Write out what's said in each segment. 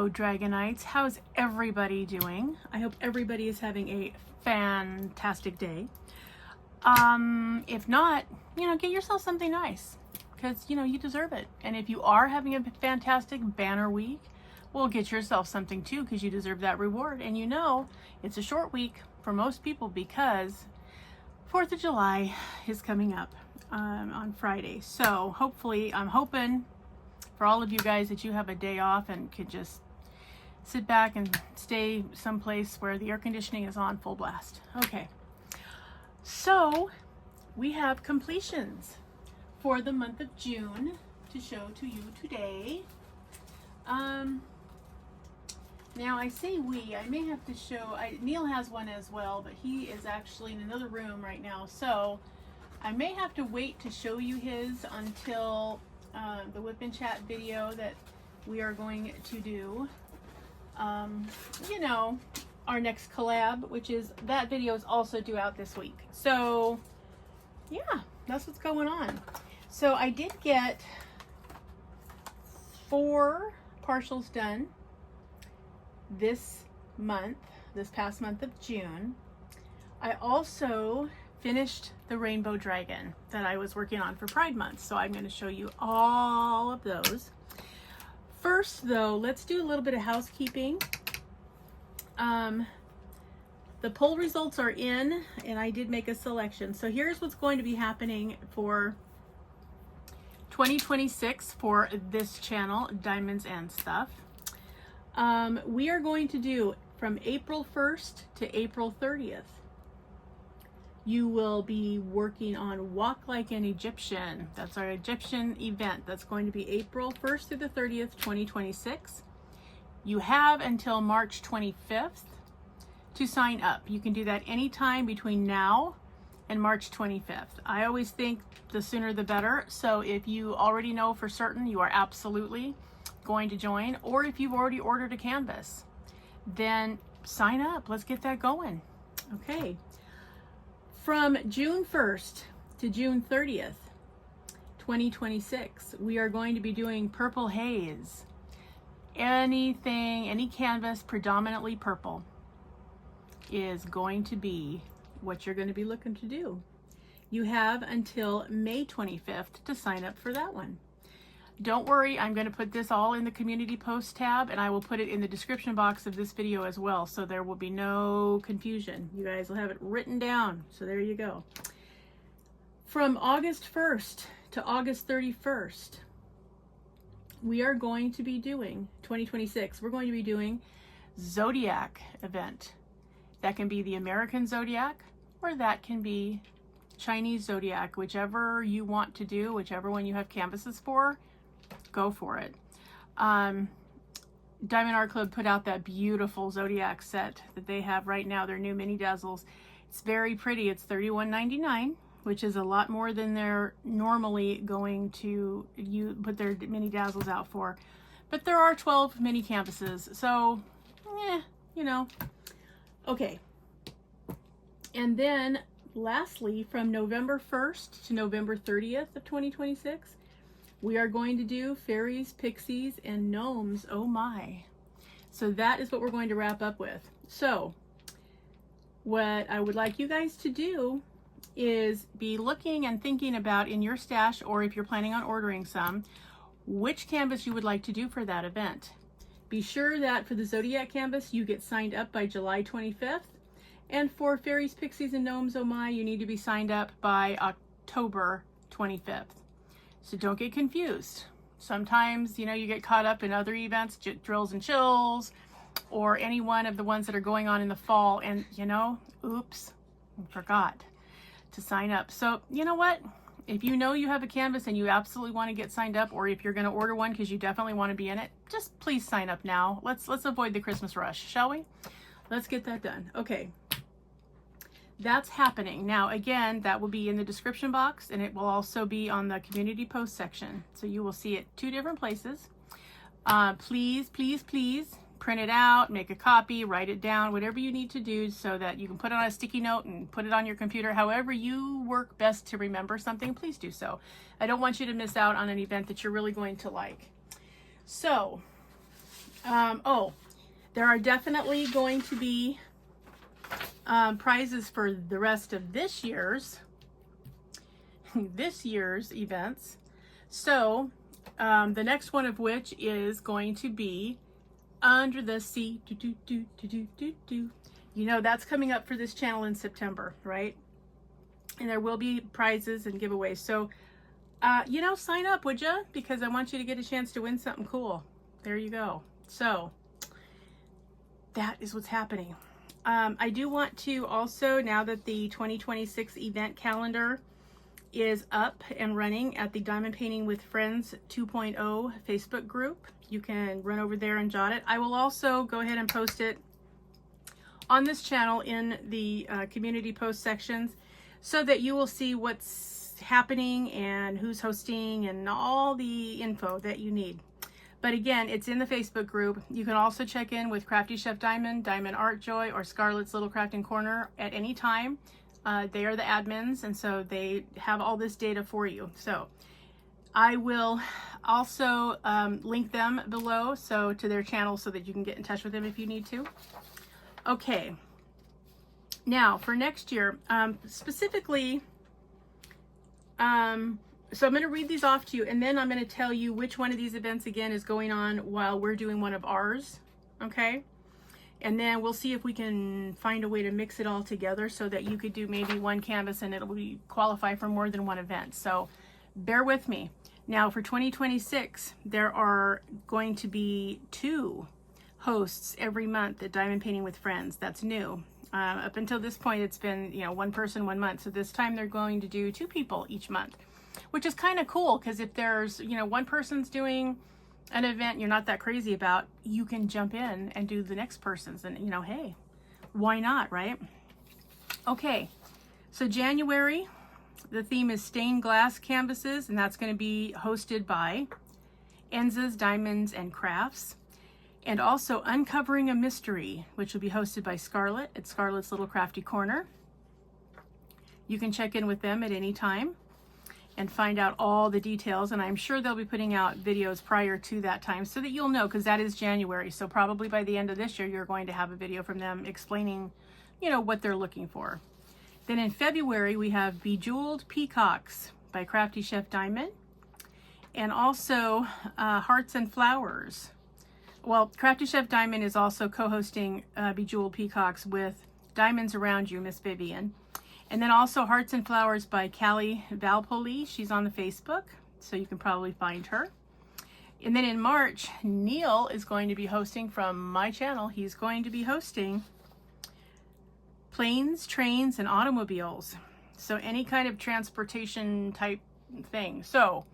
Hello Dragonites, how's everybody doing? I hope everybody is having a fantastic day. If not, get yourself something nice because you deserve it. And if you are having a fantastic banner week, well, get yourself something too because you deserve that reward. And it's a short week for most people because 4th of July is coming up on Friday. So hopefully, I'm hoping for all of you guys that you have a day off and could just sit back and stay someplace where the air conditioning is on full blast. Okay, so we have completions for the month of June to show to you today. Now I say I may have to show, Neil has one as well, but he is actually in another room right now, so I may have to wait to show you his until the Whip and Chat video that we are going to do. Our next collab, which is, that video is also due out this week. So yeah, that's what's going on. So I did get 4 partials done this past month of June. I also finished the rainbow dragon that I was working on for Pride Month, so I'm going to show you all of those. First though, let's do a little bit of housekeeping. The poll results are in and I did make a selection. So here's what's going to be happening for 2026 for this channel, Diamonds and Stuff. We are going to do from April 1st to April 30th. You will be working on Walk Like an Egyptian. That's our Egyptian event. That's going to be April 1st through the 30th, 2026. You have until March 25th to sign up. You can do that anytime between now and March 25th. I always think the sooner the better. So if you already know for certain you are absolutely going to join, or if you've already ordered a canvas, then sign up. Let's get that going. Okay. From June 1st to June 30th, 2026, we are going to be doing Purple Haze. Any canvas predominantly purple is going to be what you're going to be looking to do. You have until May 25th to sign up for that one. Don't worry, I'm going to put this all in the community post tab, and I will put it in the description box of this video as well, so there will be no confusion. You guys will have it written down, so there you go. From August 1st to August 31st, we are going to be doing, 2026, we're going to be doing Zodiac event. That can be the American Zodiac, or that can be Chinese Zodiac, whichever you want to do, whichever one you have canvases for. Go for it. Diamond Art Club put out that beautiful Zodiac set that they have right now, their new mini dazzles. It's very pretty. It's $31.99, which is a lot more than they're normally going to put their mini dazzles out for. But there are 12 mini canvases, so okay. And then lastly, from November 1st to November 30th of 2026, we are going to do Fairies, Pixies, and Gnomes. Oh my. So that is what we're going to wrap up with. So what I would like you guys to do is be looking and thinking about in your stash, or if you're planning on ordering some, which canvas you would like to do for that event. Be sure that for the Zodiac canvas, you get signed up by July 25th. And for Fairies, Pixies, and Gnomes, oh my, you need to be signed up by October 25th. So don't get confused. Sometimes, you get caught up in other events, Drills and Chills, or any one of the ones that are going on in the fall, and oops, forgot to sign up. So you know what? If you know you have a canvas and you absolutely want to get signed up, or if you're going to order one because you definitely want to be in it, just please sign up now. Let's avoid the Christmas rush, shall we? Let's get that done. Okay. That's happening. Now, again, that will be in the description box, and it will also be on the community post section. So you will see it 2 different places. Please, please, please print it out, make a copy, write it down, whatever you need to do so that you can put it on a sticky note and put it on your computer. However you work best to remember something, please do so. I don't want you to miss out on an event that you're really going to like. So Oh, there are definitely going to be prizes for the rest of this year's events. So the next one of which is going to be Under the Sea. You know, that's coming up for this channel in September, right? And there will be prizes and giveaways. So, you know, sign up, would you? Because I want you to get a chance to win something cool. There you go. So that is what's happening. I do want to also, now that the 2026 event calendar is up and running at the Diamond Painting with Friends 2.0 Facebook group, you can run over there and jot it. I will also go ahead and post it on this channel in the community post sections so that you will see what's happening and who's hosting and all the info that you need. But again, it's in the Facebook group. You can also check in with Crafty Chef Diamond, Diamond Art Joy, or Scarlett's Little Crafting Corner at any time. They are the admins, and so they have all this data for you. So I will also link them below to their channel so that you can get in touch with them if you need to. Okay, now for next year, specifically, so I'm going to read these off to you, and then I'm going to tell you which one of these events again is going on while we're doing one of ours, okay? And then we'll see if we can find a way to mix it all together so that you could do maybe one canvas and it'll qualify for more than one event. So bear with me. Now for 2026, there are going to be 2 hosts every month at Diamond Painting with Friends. That's new. Up until this point, it's been, you know, 1 person, 1 month. So this time they're going to do 2 people each month, which is kind of cool because if there's, you know, 1 person's doing an event you're not that crazy about, you can jump in and do the next person's, and you know, hey, why not, right? Okay, so January, the theme is stained glass canvases, and that's going to be hosted by Enza's Diamonds and Crafts, and also Uncovering a Mystery, which will be hosted by Scarlett at Scarlett's Little Crafty Corner. You can check in with them at any time and find out all the details, and I'm sure they'll be putting out videos prior to that time so that you'll know, because that is January. So probably by the end of this year, you're going to have a video from them explaining, you know, what they're looking for. Then in February, we have Bejeweled Peacocks by Crafty Chef Diamond, and also Hearts and Flowers. Well, Crafty Chef Diamond is also co-hosting Bejeweled Peacocks with Diamonds Around You, Miss Vivian. And then also Hearts and Flowers by Callie Valpoli. She's on the Facebook, so you can probably find her. And then in March, Neil is going to be hosting from my channel. He's going to be hosting Planes, Trains, and Automobiles. So any kind of transportation type thing. So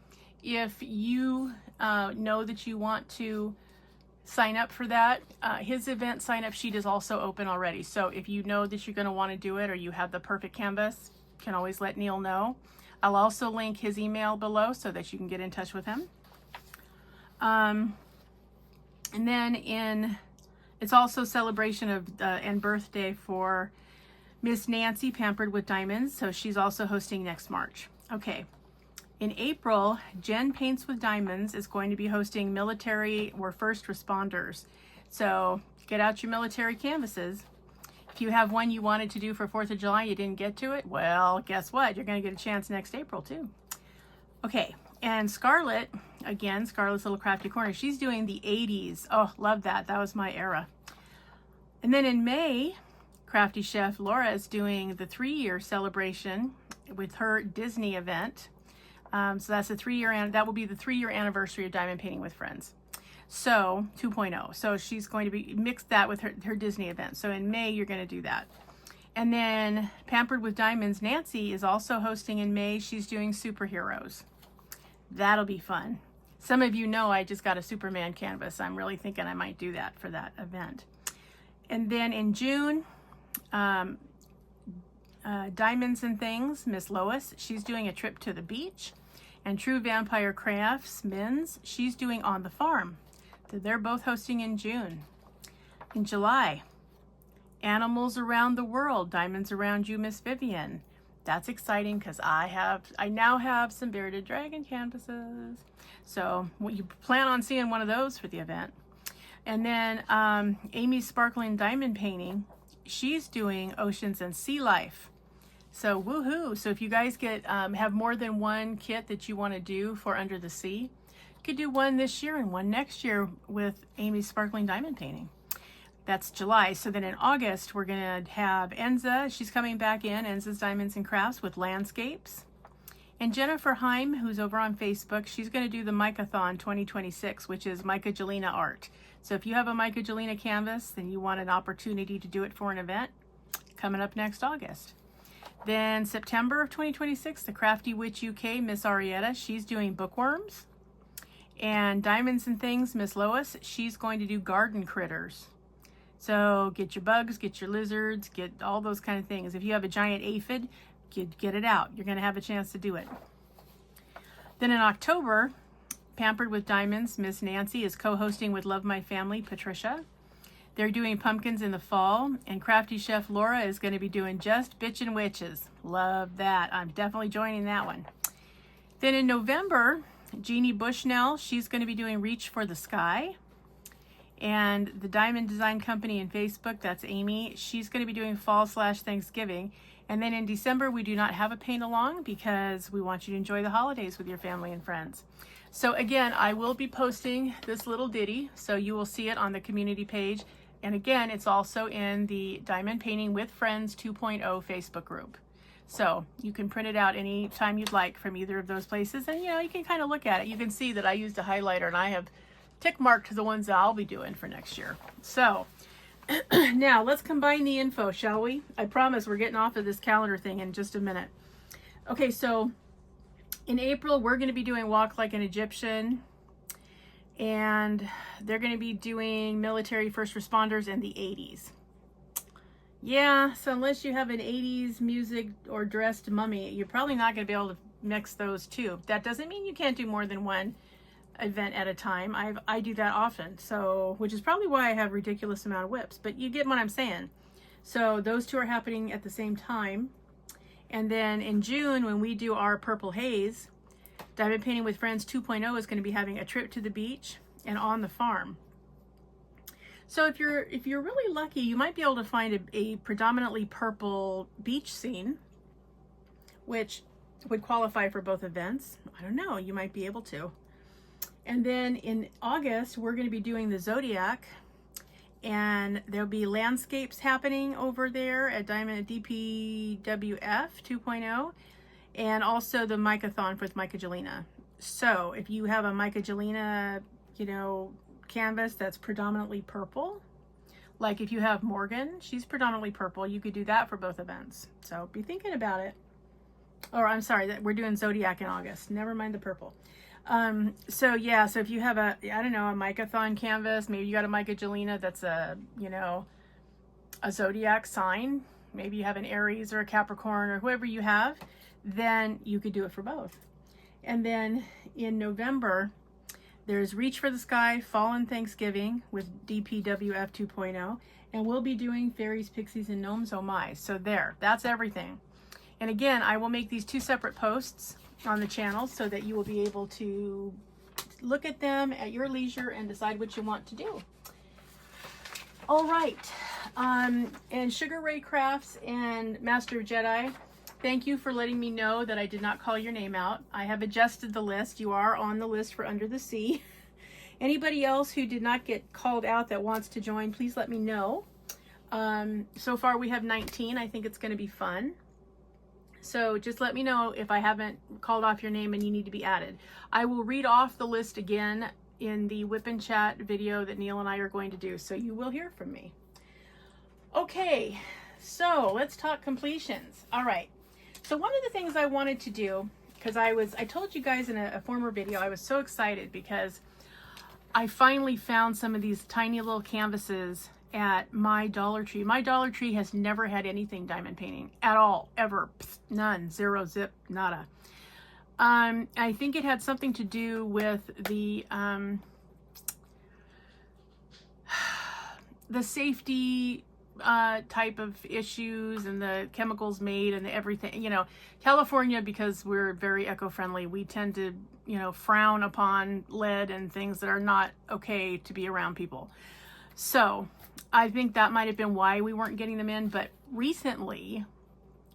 if you know that you want to sign up for that, his event sign up sheet is also open already. So if you know that you're going to want to do it or you have the perfect canvas, you can always let Neil know. I'll also link his email below so that you can get in touch with him. And then it's also celebration of and birthday for Miss Nancy, Pampered with Diamonds. So she's also hosting next March. Okay. In April, Jen Paints with Diamonds is going to be hosting military or first responders. So get out your military canvases. If you have one you wanted to do for 4th of July, you didn't get to it, well, guess what? You're going to get a chance next April too. Okay, and Scarlett, again, Scarlett's Little Crafty Corner, she's doing the 80s. Oh, love that. That was my era. And then in May, Crafty Chef Laura is doing the 3-year celebration with her Disney event. So that's a 3-year, that will be the 3-year anniversary of Diamond Painting with Friends. So 2.0. So she's going to be mixed that with her Disney event. So in May, you're going to do that. And then Pampered with Diamonds, Nancy is also hosting in May. She's doing superheroes. That'll be fun. Some of you know I just got a Superman canvas. I'm really thinking I might do that for that event. And then in June, Diamonds and Things, Miss Lois, she's doing a trip to the beach. And True Vampire Crafts, Mins, she's doing On the Farm. So they're both hosting in June. In July, Animals Around the World, Diamonds Around You, Miss Vivian. That's exciting because I now have some bearded dragon canvases. So you plan on seeing one of those for the event. And then Amy's Sparkling Diamond Painting, she's doing Oceans and Sea Life. So woohoo! So if you guys get have more than one kit that you want to do for Under the Sea, you could do one this year and one next year with Amy's Sparkling Diamond Painting. That's July. So then in August, we're going to have Enza. She's coming back in, Enza's Diamonds and Crafts, with landscapes. And Jennifer Heim, who's over on Facebook, she's going to do the Micathon 2026, which is Mica Gelina art. So if you have a Mica Gelina canvas, then you want an opportunity to do it for an event, coming up next August. Then September of 2026, the Crafty Witch UK, Miss Arietta, she's doing bookworms. And Diamonds and Things, Miss Lois, she's going to do garden critters. So get your bugs, get your lizards, get all those kind of things. If you have a giant aphid, get it out. You're going to have a chance to do it. Then in October, Pampered with Diamonds, Miss Nancy is co-hosting with Love My Family, Patricia. They're doing pumpkins in the fall, and Crafty Chef Laura is going to be doing Just Bitchin' Witches. Love that. I'm definitely joining that one. Then in November, Jeannie Bushnell, she's going to be doing Reach for the Sky. And the Diamond Design Company in Facebook, that's Amy, she's going to be doing Fall/Thanksgiving. And then in December, we do not have a paint along because we want you to enjoy the holidays with your family and friends. So again, I will be posting this little ditty, so you will see it on the community page. And again, it's also in the Diamond Painting with Friends 2.0 Facebook group. So you can print it out any time you'd like from either of those places. And you can kind of look at it. You can see that I used a highlighter and I have tick marked the ones that I'll be doing for next year. So now let's combine the info, shall we? I promise we're getting off of this calendar thing in just a minute. Okay, so in April, we're going to be doing Walk Like an Egyptian. And they're going to be doing military first responders in the 80s. Yeah, so unless you have an 80s music or dressed mummy, you're probably not going to be able to mix those two. That doesn't mean you can't do more than one event at a time. I do that often, so which is probably why I have a ridiculous amount of whips, but you get what I'm saying. So those two are happening at the same time. And then in June, when we do our Purple Haze, Diamond Painting with Friends 2.0 is going to be having a trip to the beach and on the farm. So if you're really lucky, you might be able to find a predominantly purple beach scene, which would qualify for both events. I don't know, you might be able to. And then in August, we're going to be doing the Zodiac, and there'll be landscapes happening over there at Diamond DPWF 2.0. And also the Micathon with Mica Gelina. So if you have a Mica Gelina, canvas that's predominantly purple, like if you have Morgan, she's predominantly purple, you could do that for both events. So be thinking about it. Or I'm sorry, that we're doing Zodiac in August. Never mind the purple. So yeah, so if you have a Micathon canvas, maybe you got a Mica Gelina that's a Zodiac sign. Maybe you have an Aries or a Capricorn or whoever you have, then you could do it for both. And then in November, there's Reach for the Sky, Fall and Thanksgiving with DPWF 2.0, and we'll be doing Fairies, Pixies, and Gnomes, oh my. So that's everything. And again, I will make these two separate posts on the channel so that you will be able to look at them at your leisure and decide what you want to do. All right, and Sugar Ray Crafts and Master of Jedi, thank you for letting me know that I did not call your name out. I have adjusted the list. You are on the list for Under the Sea. Anybody else who did not get called out that wants to join, please let me know. So far we have 19. I think it's going to be fun. So just let me know if I haven't called off your name and you need to be added. I will read off the list again in the Whip and Chat video that Neil and I are going to do, so you will hear from me. Okay, so let's talk completions. All right. So one of the things I wanted to do, because I told you guys in a former video, I was so excited because I finally found some of these tiny little canvases at my Dollar Tree. My Dollar Tree has never had anything diamond painting at all, ever. Psst, none, zero, zip, nada. I think it had something to do with the safety type of issues and the chemicals made and everything. You know, California, because we're very eco-friendly, we tend to, you know, frown upon lead and things that are not okay to be around people. So I think that might have been why we weren't getting them in. But recently,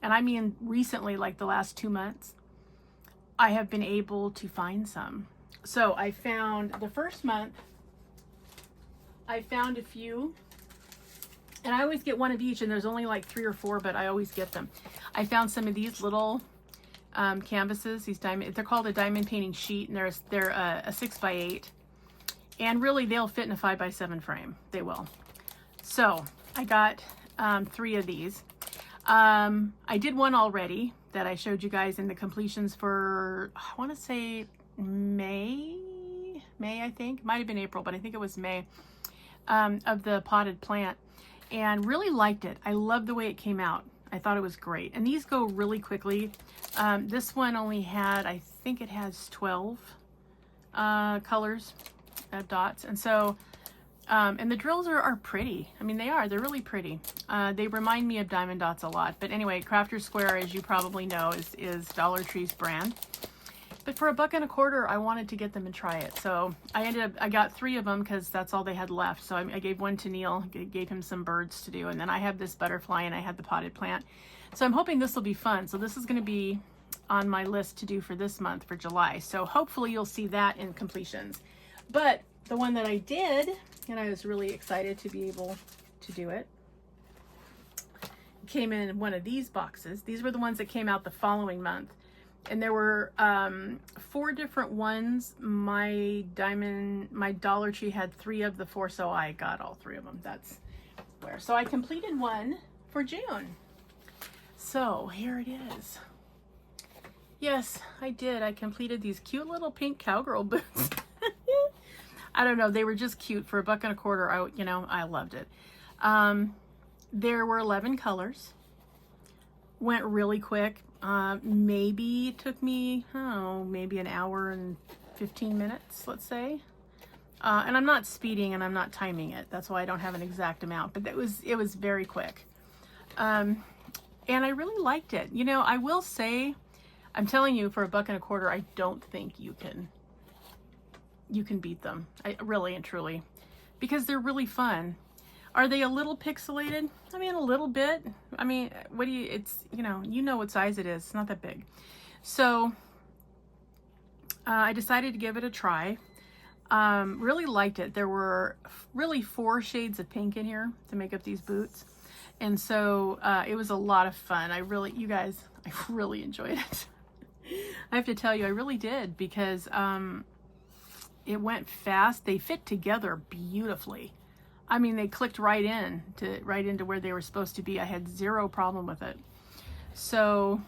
and I mean recently, like the last 2 months, I have been able to find some. So I found the first month, I found a few, and I always get one of each, and there's only like 3 or 4, but I always get them. I found some of these little canvases, these diamond, they're called a diamond painting sheet, and they're a 6x8, and really they'll fit in a 5x7 frame. They will. So I got 3 of these. I did one already that I showed you guys in the completions for, I want to say May, I think. Might have been April, but I think it was May, of the potted plant, and really liked it. I love the way it came out. I thought it was great. And these go really quickly. This one only had, I think it has 12 colors, dots. And so, and the drills are pretty. I mean, they're really pretty. They remind me of diamond dots a lot. But anyway, Crafter's Square, as you probably know, is Dollar Tree's brand. But for $1.25, I wanted to get them and try it. So I got 3 of them because that's all they had left. So I gave one to Neil, gave him some birds to do. And then I have this butterfly and I had the potted plant. So I'm hoping this will be fun. So this is going to be on my list to do for this month, for July. So hopefully you'll see that in completions. But the one that I did, and I was really excited to be able to do it, came in one of these boxes. These were the ones that came out the following month. And there were 4 different ones. My Dollar Tree had 3 of the 4, so I got all 3 of them. That's where. So I completed one for June. So here it is. Yes, I did. I completed these cute little pink cowgirl boots. I don't know. They were just cute for $1.25. I loved it. There were 11 colors. Went really quick. Maybe it took me, maybe an hour and 15 minutes, let's say. And I'm not speeding and I'm not timing it. That's why I don't have an exact amount, but it was very quick. And I really liked it. I will say, I'm telling you, for $1.25, I don't think you can beat them. I really and truly, because they're really fun. Are they a little pixelated? I mean, a little bit. I mean, it's, you know what size it is. It's not that big. So I decided to give it a try. Really liked it. There were really 4 shades of pink in here to make up these boots. And so it was a lot of fun. I really enjoyed it. I have to tell you, I really did, because it went fast. They fit together beautifully. I mean, they clicked right into where they were supposed to be. I had 0 problem with it. So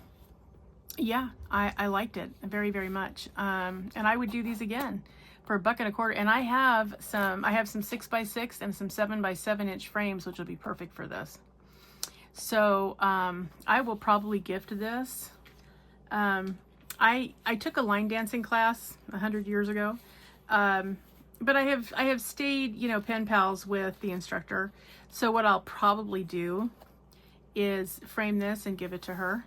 yeah, I liked it very, very much. And I would do these again for $1.25. And I have some 6x6 and some 7x7 inch frames, which will be perfect for this. So I will probably gift this. I took a line dancing class 100 years ago. But I have stayed, pen pals with the instructor. So what I'll probably do is frame this and give it to her,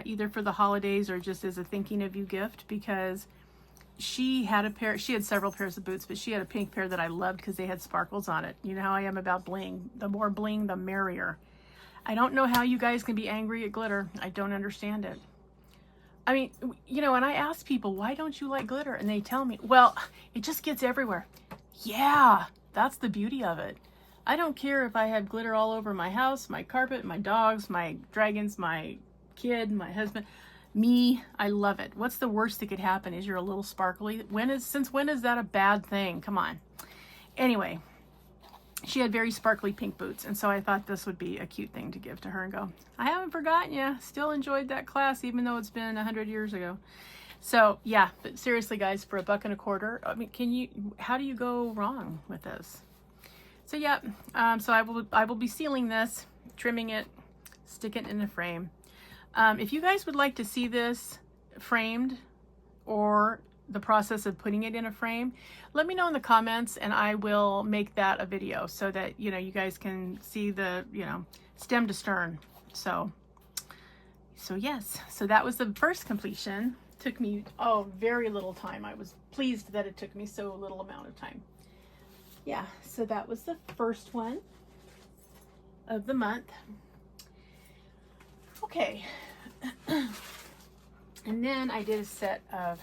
either for the holidays or just as a thinking of you gift, because she had several pairs of boots, but she had a pink pair that I loved because they had sparkles on it. You know how I am about bling. The more bling, the merrier. I don't know how you guys can be angry at glitter. I don't understand it. I mean, and I ask people, why don't you like glitter? And they tell me, well, it just gets everywhere. Yeah, that's the beauty of it. I don't care if I have glitter all over my house, my carpet, my dogs, my dragons, my kid, my husband, me. I love it. What's the worst that could happen is you're a little sparkly. Since when is that a bad thing? Come on. Anyway, she had very sparkly pink boots, and so I thought this would be a cute thing to give to her and go, I haven't forgotten you. Still enjoyed that class, even though it's been 100 years ago. So yeah, but seriously guys, for $1.25, I mean, how do you go wrong with this? So yeah, so I will be sealing this, trimming it, stick it in a frame. If you guys would like to see this framed or the process of putting it in a frame, let me know in the comments and I will make that a video so that, you know, you guys can see the, you know, stem to stern. So yes, so that was the first completion. Took me, oh, very little time. I was pleased that it took me so little amount of time. Yeah, so that was the first one of the month. Okay. And then I did a set of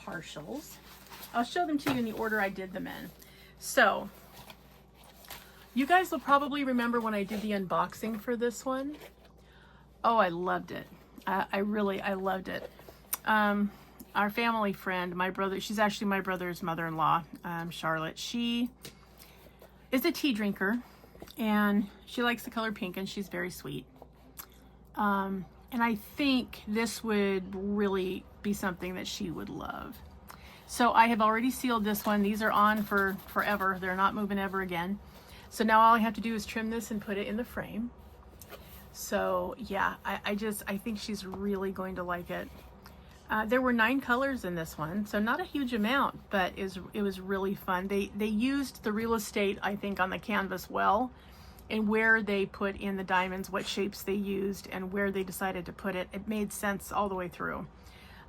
partials. I'll show them to you in the order I did them in. So you guys will probably remember when I did the unboxing for this one. Oh, I loved it. I loved it. Our family friend, my brother, she's actually my brother's mother-in-law, Charlotte. She is a tea drinker and she likes the color pink and she's very sweet. And I think this would really be something that she would love. So I have already sealed this one. These are on for forever. They're not moving ever again. So now all I have to do is trim this and put it in the frame. So yeah, I think she's really going to like it. There were 9 colors in this one, so not a huge amount, but it was really fun. They used the real estate, I think, on the canvas well, and where they put in the diamonds, what shapes they used, and where they decided to put it. It made sense all the way through.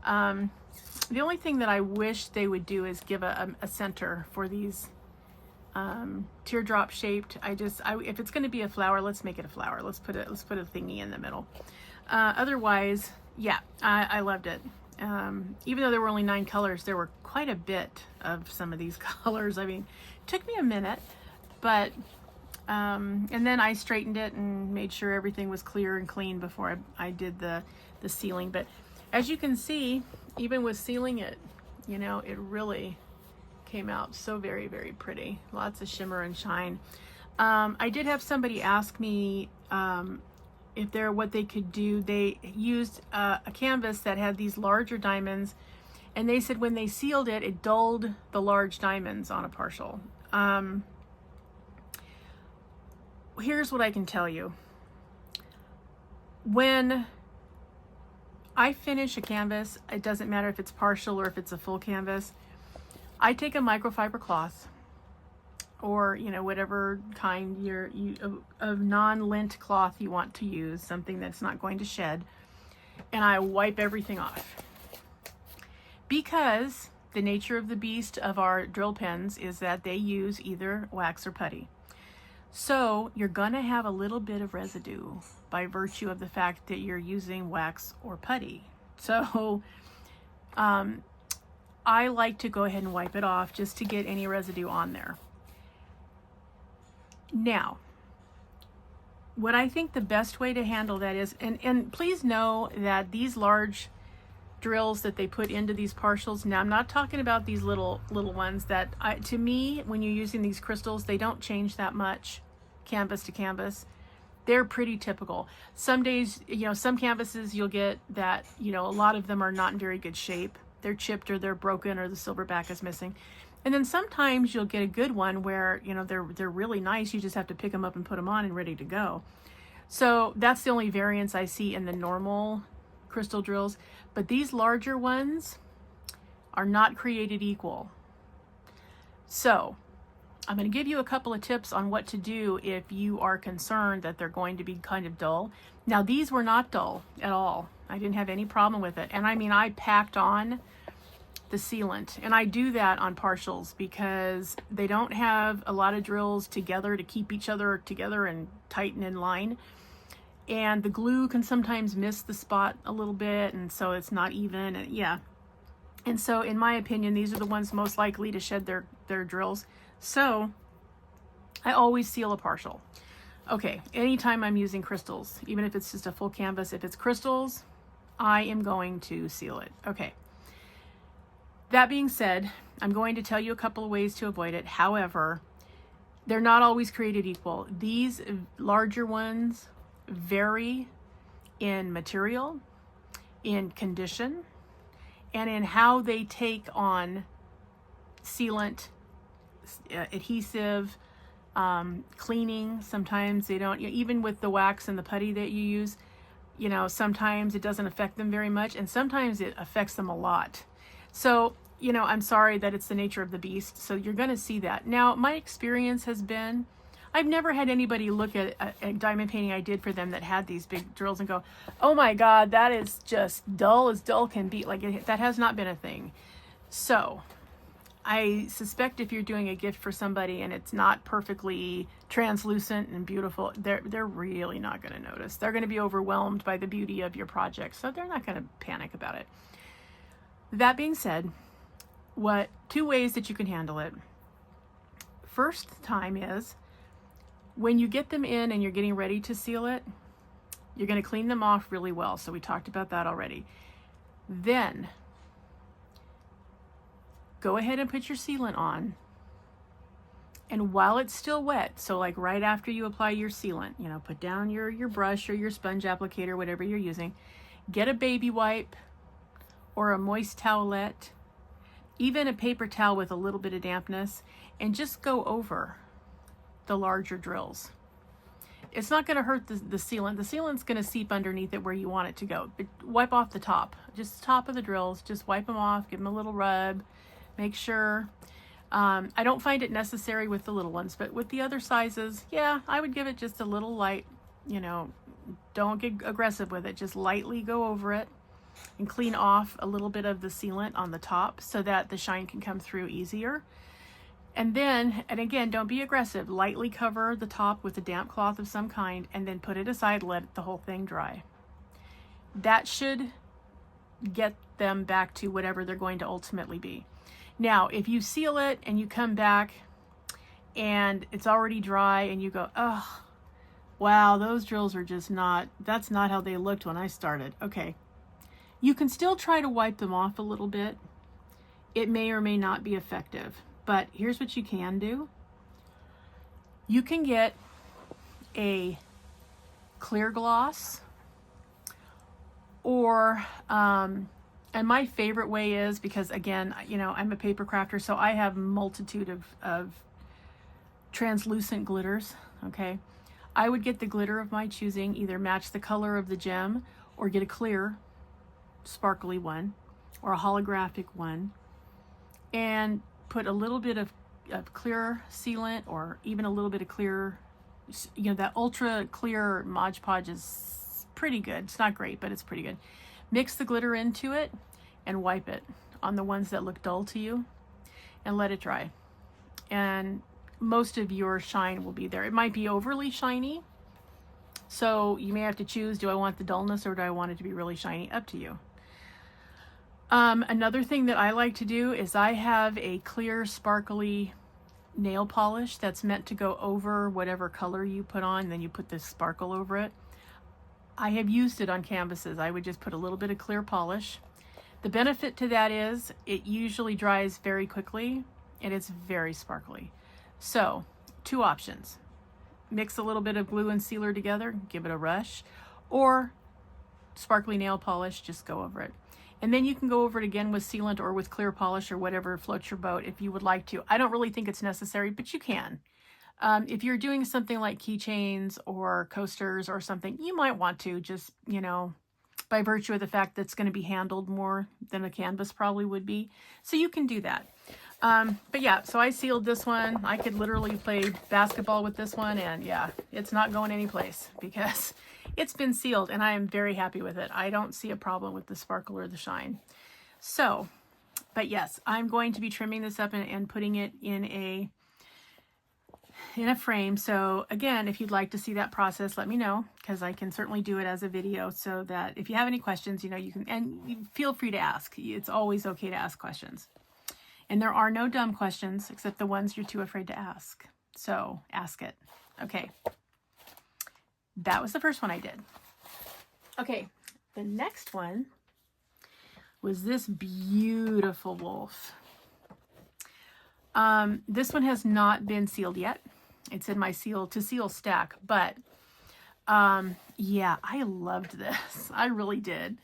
The only thing that I wish they would do is give a center for these teardrop shaped. If it's going to be a flower, let's make it a flower. Let's put a thingy in the middle. Otherwise, yeah, I loved it. Even though there were only 9 colors, there were quite a bit of some of these colors. I mean, it took me a minute, but and then I straightened it and made sure everything was clear and clean before I did the sealing. But as you can see, even with sealing it, you know, it really came out so very, very pretty. Lots of shimmer and shine. I did have somebody ask me what they could do. They used a canvas that had these larger diamonds, and they said when they sealed it, it dulled the large diamonds on a partial. Here's what I can tell you. When I finish a canvas, it doesn't matter if it's partial or if it's a full canvas, I take a microfiber cloth or, you know, whatever kind of non-lint cloth you want to use, something that's not going to shed, and I wipe everything off. Because the nature of the beast of our drill pens is that they use either wax or putty. So you're gonna have a little bit of residue by virtue of the fact that you're using wax or putty. So I like to go ahead and wipe it off just to get any residue on there. Now, what I think the best way to handle that is, and please know that these large drills that they put into these partials, now I'm not talking about these little ones that, to me, when you're using these crystals, they don't change that much canvas to canvas. They're pretty typical. Some days, you know, some canvases you'll get that, you know, a lot of them are not in very good shape. They're chipped or they're broken or the silverback is missing. And then sometimes you'll get a good one where, you know, they're really nice. You just have to pick them up and put them on and ready to go. So that's the only variance I see in the normal crystal drills. But these larger ones are not created equal. So I'm going to give you a couple of tips on what to do if you are concerned that they're going to be kind of dull. Now, these were not dull at all. I didn't have any problem with it. And I mean, I packed on the sealant, and I do that on partials because they don't have a lot of drills together to keep each other together and tighten in line. And the glue can sometimes miss the spot a little bit, and so it's not even, and yeah. And so in my opinion, these are the ones most likely to shed their drills. So I always seal a partial. Okay, anytime I'm using crystals, even if it's just a full canvas, if it's crystals, I am going to seal it. Okay. That being said, I'm going to tell you a couple of ways to avoid it. However, they're not always created equal. These larger ones vary in material, in condition, and in how they take on sealant, adhesive, cleaning. Sometimes they don't, even with the wax and the putty that you use, you know, sometimes it doesn't affect them very much, and sometimes it affects them a lot. So, you know, I'm sorry that it's the nature of the beast. So you're going to see that. Now, my experience has been, I've never had anybody look at a diamond painting I did for them that had these big drills and go, oh my God, that is just dull as dull can be. Like that has not been a thing. So I suspect if you're doing a gift for somebody and it's not perfectly translucent and beautiful, they're really not going to notice. They're going to be overwhelmed by the beauty of your project. So they're not going to panic about it. That being said, two ways that you can handle it. First time is when you get them in and you're getting ready to seal it, you're going to clean them off really well. So we talked about that already. Then go ahead and put your sealant on. And while it's still wet, so like right after you apply your sealant, you know, put down your brush or your sponge applicator, whatever you're using, get a baby wipe or a moist towelette, even a paper towel with a little bit of dampness, and just go over the larger drills. It's not going to hurt the sealant. The sealant's going to seep underneath it where you want it to go. But wipe off the top, just the top of the drills. Just wipe them off, give them a little rub, make sure. I don't find it necessary with the little ones, but with the other sizes, yeah, I would give it just a little light, you know, don't get aggressive with it. Just lightly go over it and clean off a little bit of the sealant on the top so that the shine can come through easier. And then, and again, don't be aggressive. Lightly cover the top with a damp cloth of some kind and then put it aside, let the whole thing dry. That should get them back to whatever they're going to ultimately be. Now, if you seal it and you come back and it's already dry and you go, oh, wow, those drills are just that's not how they looked when I started. Okay. You can still try to wipe them off a little bit. It may or may not be effective, but here's what you can do. You can get a clear gloss or, and my favorite way is, because again, you know, I'm a paper crafter, so I have a multitude of translucent glitters, okay? I would get the glitter of my choosing, either match the color of the gem or get a clear sparkly one or a holographic one, and put a little bit of clear sealant or even a little bit of clear, you know, that ultra clear Mod Podge is pretty good. It's not great, but it's pretty good. Mix the glitter into it and wipe it on the ones that look dull to you and let it dry. And most of your shine will be there. It might be overly shiny, so you may have to choose, do I want the dullness or do I want it to be really shiny? Up to you. Another thing that I like to do is I have a clear sparkly nail polish that's meant to go over whatever color you put on, and then you put this sparkle over it. I have used it on canvases. I would just put a little bit of clear polish. The benefit to that is it usually dries very quickly and it's very sparkly. So, two options. Mix a little bit of glue and sealer together, give it a rush, or sparkly nail polish, just go over it. And then you can go over it again with sealant or with clear polish or whatever floats your boat if you would like to. I don't really think it's necessary, but you can. If you're doing something like keychains or coasters or something, you might want to just, you know, by virtue of the fact that it's going to be handled more than a canvas probably would be. So you can do that. But yeah, so I sealed this one. I could literally play basketball with this one, and yeah, it's not going anyplace because it's been sealed and I am very happy with it. I don't see a problem with the sparkle or the shine. So, but yes, I'm going to be trimming this up and putting it in a frame. So again, if you'd like to see that process, let me know, because I can certainly do it as a video, so that if you have any questions, you know, you can, and you feel free to ask. It's always okay to ask questions. And there are no dumb questions except the ones you're too afraid to ask. So ask it. Okay. That was the first one I did. Okay. The next one was this beautiful wolf. This one has not been sealed yet. It's in my seal stack, but yeah, I loved this. I really did.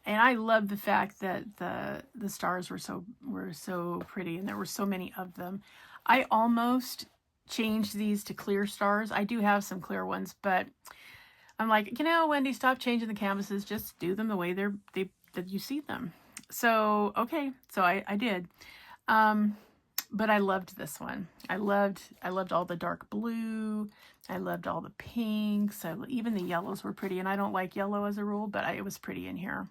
And I love the fact that the stars were so pretty, and there were so many of them. I almost changed these to clear stars. I do have some clear ones, but I'm like, you know, Wendy, stop changing the canvases. Just do them the way that you see them. so, okay, so I did. But I loved this one. I loved all the dark blue. I loved all the pinks. Even the yellows were pretty, and I don't like yellow as a rule, but it was pretty in here.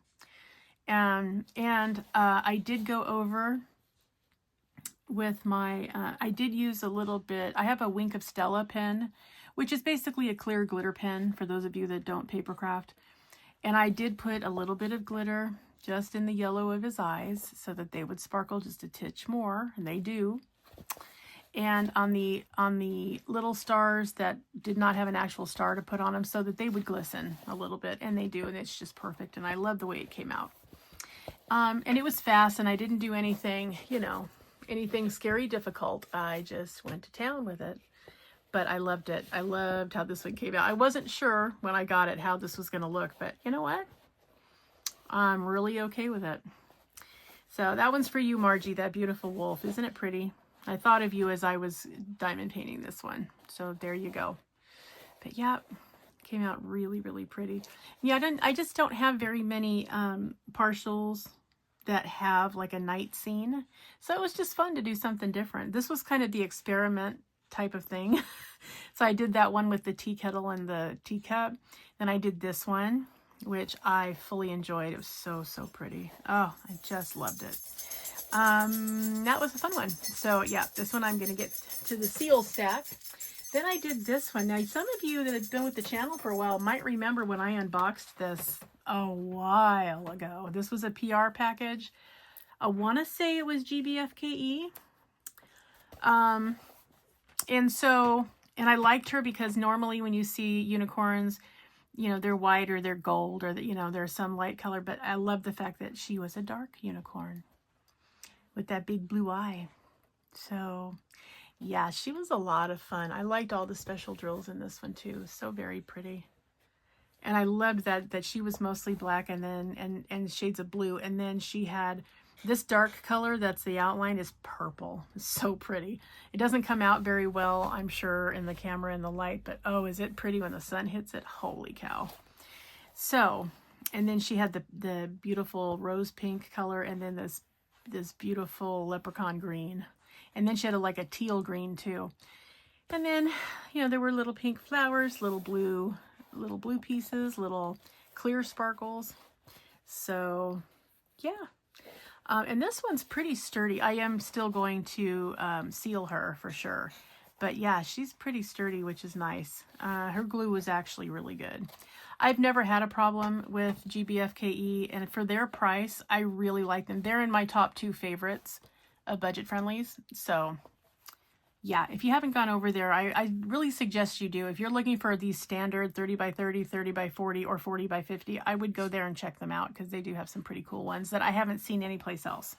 And I did go over with my, I did use a little bit, I have a Wink of Stella pen, which is basically a clear glitter pen for those of you that don't paper craft. And I did put a little bit of glitter just in the yellow of his eyes so that they would sparkle just a titch more, and they do. And on the little stars that did not have an actual star to put on them so that they would glisten a little bit, and they do, and it's just perfect, and I love the way it came out. And it was fast, and I didn't do anything, you know, anything scary difficult. I just went to town with it. But I loved it. I loved how this one came out. I wasn't sure when I got it how this was going to look, but you know what? I'm really okay with it. So that one's for you, Margie, that beautiful wolf. Isn't it pretty? I thought of you as I was diamond painting this one. So there you go. But yeah, came out really, really pretty. Yeah, I just don't have very many partials that have like a night scene. So it was just fun to do something different. This was kind of the experiment type of thing. So I did that one with the tea kettle and the teacup. Then I did this one, which I fully enjoyed. It was so, so pretty. Oh, I just loved it. That was a fun one. So yeah, this one I'm going to get to the seal stack. Then I did this one. Now, some of you that have been with the channel for a while might remember when I unboxed this a while ago. This was a PR package. I want to say it was GBFKE. And I liked her because normally when you see unicorns, you know, they're white or they're gold or, you know, there's some light color. But I love the fact that she was a dark unicorn with that big blue eye. So yeah, she was a lot of fun. I liked all the special drills in this one too. So very pretty. And I loved that she was mostly black and then and shades of blue. And then she had this dark color that's the outline is purple. It's so pretty. It doesn't come out very well, I'm sure, in the camera and the light, but oh, is it pretty when the sun hits it? Holy cow. So, and then she had the beautiful rose pink color and then this beautiful leprechaun green. And then she had like a teal green too. And then, you know, there were little pink flowers, little blue pieces, little clear sparkles. So yeah. And this one's pretty sturdy. I am still going to seal her for sure. But yeah, she's pretty sturdy, which is nice. Her glue was actually really good. I've never had a problem with GBFKE, and for their price, I really like them. They're in my top 2 favorites of budget friendlies. So yeah, if you haven't gone over there, I really suggest you do. If you're looking for these standard 30 by 30, 30 by 40, or 40 by 50, I would go there and check them out because they do have some pretty cool ones that I haven't seen anyplace else.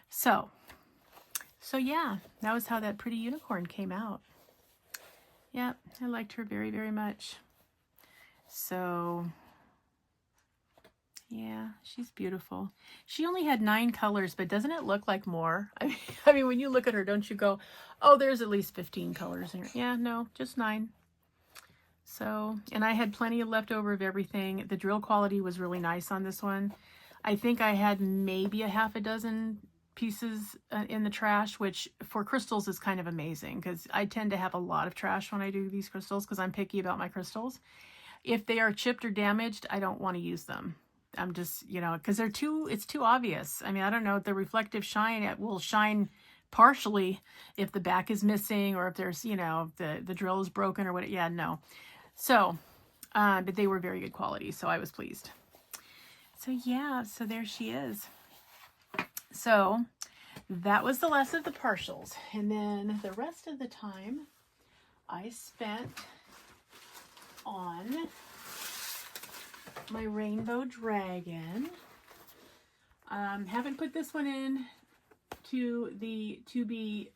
So yeah, that was how that pretty unicorn came out. Yeah, I liked her very, very much. So yeah, she's beautiful. She only had 9 colors, but doesn't it look like more? I mean, when you look at her, don't you go, oh, there's at least 15 colors in here. Yeah, no, just 9. So, and I had plenty of leftover of everything. The drill quality was really nice on this one. I think I had maybe a half a dozen pieces in the trash, which for crystals is kind of amazing because I tend to have a lot of trash when I do these crystals because I'm picky about my crystals. If they are chipped or damaged, I don't want to use them. I'm just, you know, because it's too obvious. I mean, I don't know, the reflective shine, it will shine partially if the back is missing or if there's, you know, the drill is broken or what. Yeah, no. So, but they were very good quality, so I was pleased. So yeah, so there she is. So that was the last of the partials. And then the rest of the time I spent on my rainbow dragon. Haven't put this one in to be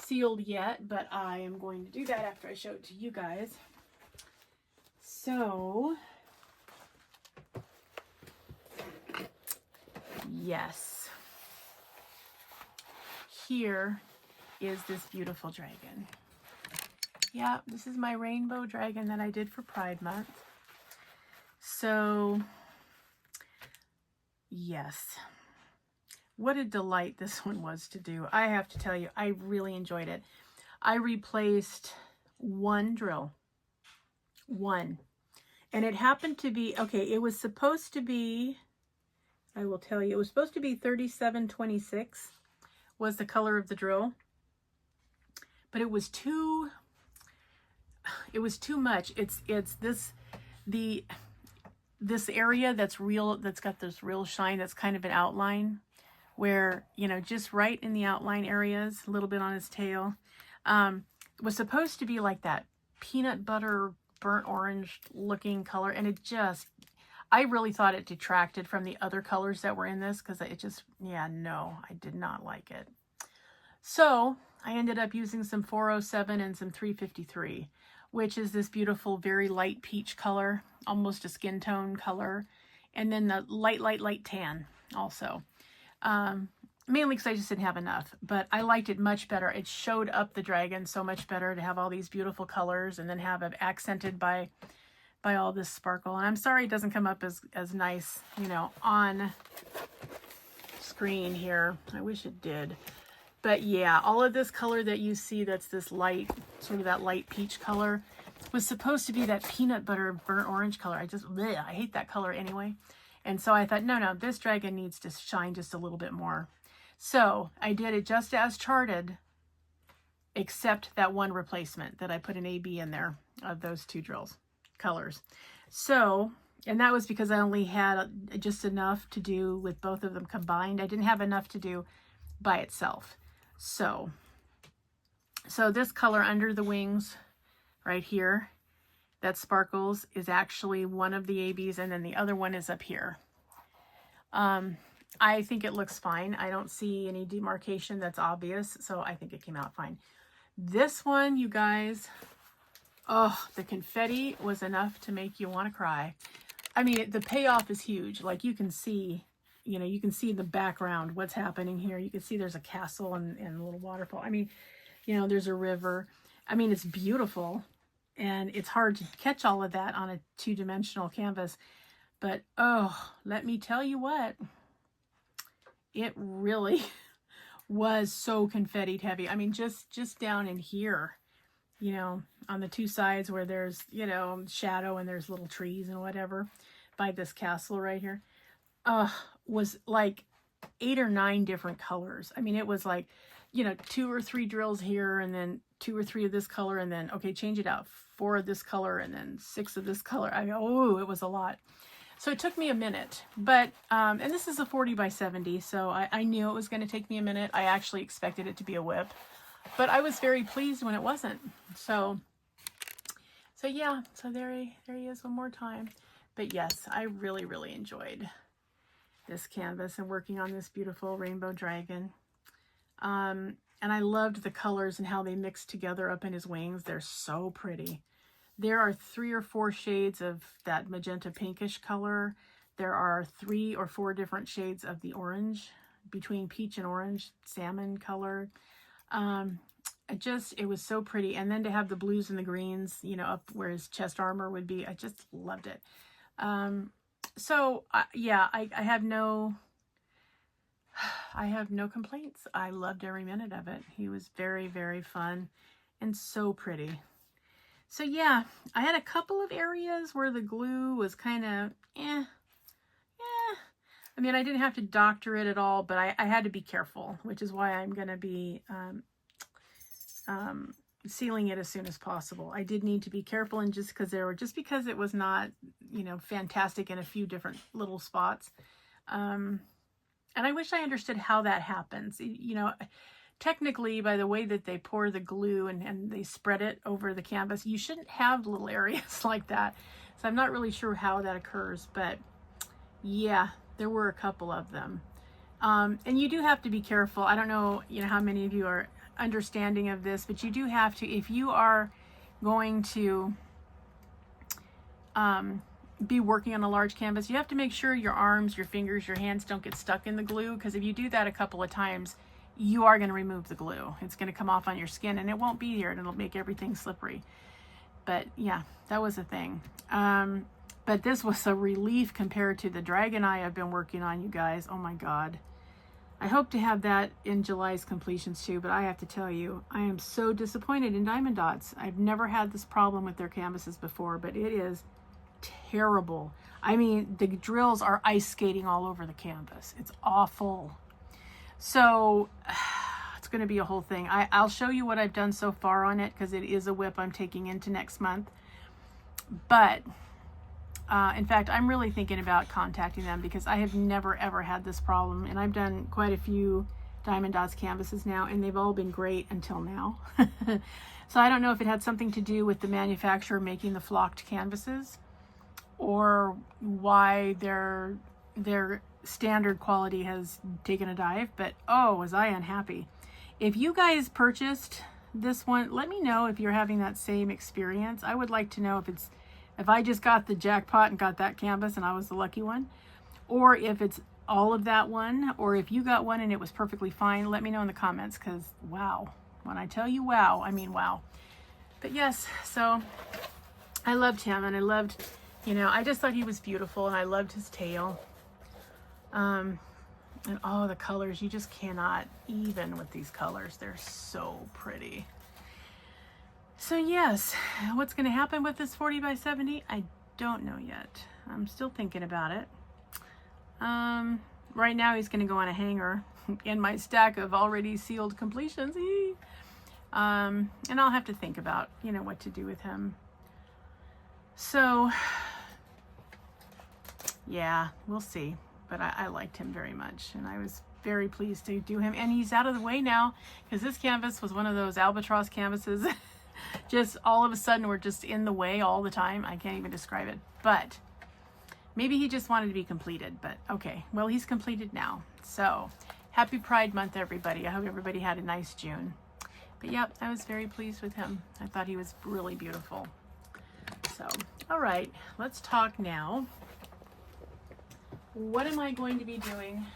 sealed yet, but I am going to do that after I show it to you guys. So yes, here is this beautiful dragon. Yeah, this is my rainbow dragon that I did for Pride Month. So yes, what a delight this one was to do. I have to tell you, I really enjoyed it. I replaced one drill, one, and it happened to be, okay, it was supposed to be, I will tell you, it was supposed to be 3726 was the color of the drill, but it was too much. It's this area that's real, that's got this real shine, that's kind of an outline where, you know, just right in the outline areas, a little bit on his tail, was supposed to be like that peanut butter burnt orange looking color, and it just, I really thought it detracted from the other colors that were in this, because it just, yeah, no, I did not like it. So I ended up using some 407 and some 353, which is this beautiful, very light peach color, almost a skin tone color, and then the light tan also. Mainly because I just didn't have enough, but I liked it much better. It showed up the dragon so much better to have all these beautiful colors and then have it accented by all this sparkle. And I'm sorry it doesn't come up as nice, you know, on screen here. I wish it did. But yeah, all of this color that you see, that's this light, sort of that light peach color, was supposed to be that peanut butter burnt orange color. I hate that color anyway. And so I thought, no, this dragon needs to shine just a little bit more. So I did it just as charted, except that one replacement that I put an AB in there of those two colors. So, and that was because I only had just enough to do with both of them combined. I didn't have enough to do by itself. So this color under the wings right here that sparkles is actually one of the ABs, and then the other one is up here. I think it looks fine. I don't see any demarcation that's obvious, so I think it came out fine. This one, you guys, oh, the confetti was enough to make you want to cry. I mean, the payoff is huge. Like, you can see, you know, you can see in the background what's happening here. You can see there's a castle and a little waterfall. I mean, you know, there's a river. I mean, it's beautiful, and it's hard to catch all of that on a two-dimensional canvas. But, oh, let me tell you what, it really was so confetti heavy. I mean, just down in here, you know, on the two sides where there's, you know, shadow and there's little trees and whatever by this castle right here, was like 8 or 9 different colors. I mean, it was like, you know, 2 or 3 drills here, and then 2 or 3 of this color, and then, okay, change it out, 4 of this color, and then 6 of this color. I mean, oh, it was a lot. So it took me a minute, but, and this is a 40 by 70, so I knew it was going to take me a minute. I actually expected it to be a whip, but I was very pleased when it wasn't. So yeah, so there he is one more time. But yes, I really, really enjoyed this canvas and working on this beautiful rainbow dragon. And I loved the colors and how they mixed together up in his wings. They're so pretty. There are 3 or 4 shades of that magenta pinkish color. There are 3 or 4 different shades of the orange, between peach and orange, salmon color. It was so pretty. And then to have the blues and the greens, you know, up where his chest armor would be, I just loved it. Yeah, I have no complaints. I loved every minute of it. He was very, very fun and so pretty. So yeah, I had a couple of areas where the glue was kind of, I mean, I didn't have to doctor it at all, but I had to be careful, which is why I'm going to be sealing it as soon as possible. I did need to be careful, and just because it was not, you know, fantastic in a few different little spots. And I wish I understood how that happens. You know, technically, by the way that they pour the glue and they spread it over the canvas, you shouldn't have little areas like that. So I'm not really sure how that occurs, but yeah, there were a couple of them. And you do have to be careful. I don't know, you know, how many of you are understanding of this, but you do have to, if you are going to be working on a large canvas, you have to make sure your arms, your fingers, your hands don't get stuck in the glue, because if you do that a couple of times, you are going to remove the glue. It's going to come off on your skin and it won't be here, and it'll make everything slippery. But yeah, that was a thing. But this was a relief compared to the Dragonite I've been working on, you guys. Oh my God. I hope to have that in July's completions too, but I have to tell you, I am so disappointed in Diamond Dots. I've never had this problem with their canvases before, but it is terrible. I mean, the drills are ice skating all over the canvas. It's awful. So it's going to be a whole thing. I'll show you what I've done so far on it because it is a whip I'm taking into next month. But in fact, I'm really thinking about contacting them because I have never ever had this problem, and I've done quite a few Diamond Dots canvases now, and they've all been great until now. So I don't know if it had something to do with the manufacturer making the flocked canvases, or why their standard quality has taken a dive. But oh, was I unhappy. If you guys purchased this one, let me know if you're having that same experience. I would like to know if I just got the jackpot and got that canvas and I was the lucky one, or if it's all of that one, or if you got one and it was perfectly fine. Let me know in the comments, because wow, when I tell you wow, I mean wow. But yes, so I loved him, and I loved, you know, I just thought he was beautiful, and I loved his tail. And oh, the colors, you just cannot even with these colors. They're so pretty. So yes, what's going to happen with this 40 by 70? I don't know yet. I'm still thinking about it. Right now he's going to go on a hanger in my stack of already sealed completions. And I'll have to think about, you know, what to do with him. So yeah, we'll see. But I liked him very much, and I was very pleased to do him. And he's out of the way now, because this canvas was one of those albatross canvases. Just all of a sudden we're just in the way all the time. I can't even describe it, but maybe he just wanted to be completed. But okay, well, he's completed now. So happy Pride Month, everybody. I hope everybody had a nice June. But yep, I was very pleased with him. I thought he was really beautiful. So all right, let's talk now. What am I going to be doing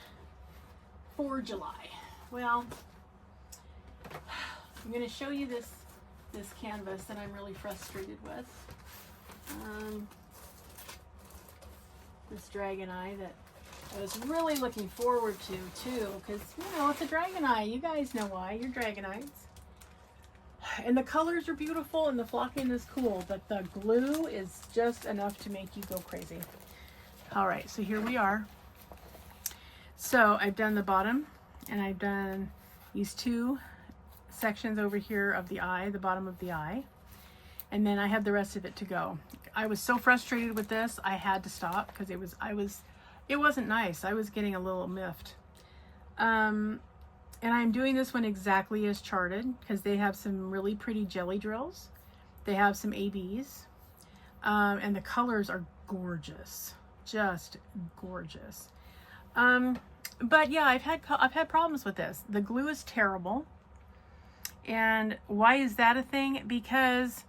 for July? Well, I'm going to show you this canvas that I'm really frustrated with. This Dragonite that I was really looking forward to too, because, you know, it's a Dragonite. You guys know why. You're Dragonites. And the colors are beautiful and the flocking is cool, but the glue is just enough to make you go crazy. All right, so here we are. So I've done the bottom, and I've done these two sections over here of the eye, the bottom of the eye, and then I have the rest of it to go. I was so frustrated with this, I had to stop because it wasn't nice. I was getting a little miffed. And I'm doing this one exactly as charted because they have some really pretty jelly drills. They have some ABs, and the colors are gorgeous. Just gorgeous. But yeah, I've had problems with this. The glue is terrible. And why is that a thing? Because